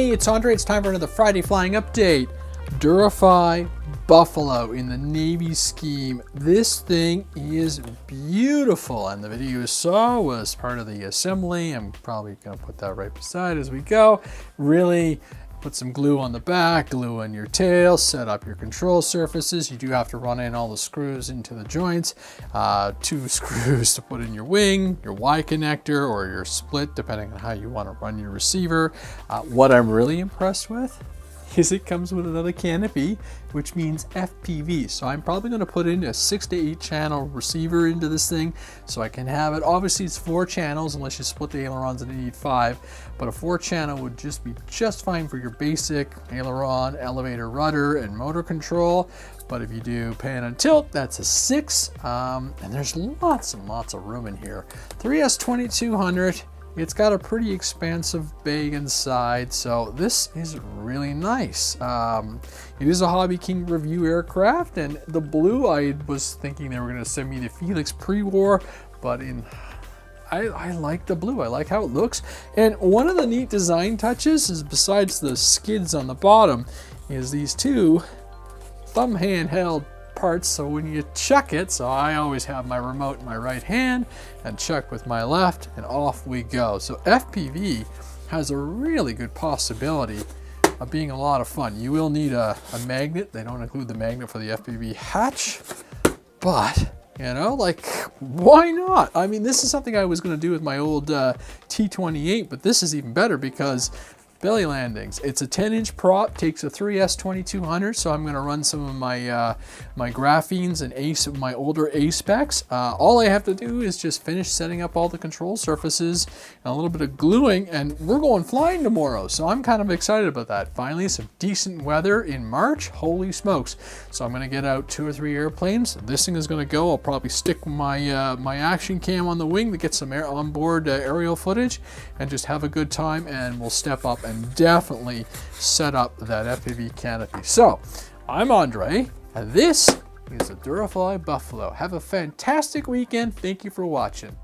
Hey, it's Andre. It's time for another Friday Flying Update. Durafly Buffalo in the Navy scheme. This thing is beautiful, and the video you saw was part of the assembly. I'm probably going to put that right beside as we go. Really put some glue on the back, glue on your tail, set up your control surfaces. You do have to run in all the screws into the joints. 2 screws to put in your wing, your Y connector, or your split, depending on how you want to run your receiver. What I'm really impressed with is it comes with another canopy, which means FPV. So I'm probably going to put in a 6 to 8 channel receiver into this thing so I can have it. Obviously it's 4 channels unless you split the ailerons and you need 5, but a 4 channel would just be just fine for your basic aileron, elevator, rudder, and motor control. But if you do pan and tilt, that's a 6. And there's lots and lots of room in here. 3S2200. It's got a pretty expansive bay inside, so this is really nice. It is a Hobby King review aircraft, and the blue, I was thinking they were going to send me the Felix pre-war, but I like the blue. I like how it looks. And one of the neat design touches is, besides the skids on the bottom, is these 2 thumb handheld parts. So when you chuck it, so I always have my remote in my right hand and chuck with my left, and off we go. So FPV has a really good possibility of being a lot of fun. You will need a magnet. They don't include the magnet for the FPV hatch, but you know, like, why not? I mean, this is something I was going to do with my old T28, but this is even better because belly landings. It's a 10-inch prop, takes a 3S2200, so I'm going to run some of my my graphenes and my older A specs. All I have to do is just finish setting up all the control surfaces and a little bit of gluing, and we're going flying tomorrow. So I'm kind of excited about that. Finally, some decent weather in March. Holy smokes! So I'm going to get out 2 or 3 airplanes. This thing is going to go. I'll probably stick my my action cam on the wing to get some onboard aerial footage, and just have a good time. And we'll step up and definitely set up that FPV canopy. So, I'm Andre, and this is the Durafly Buffalo. Have a fantastic weekend. Thank you for watching.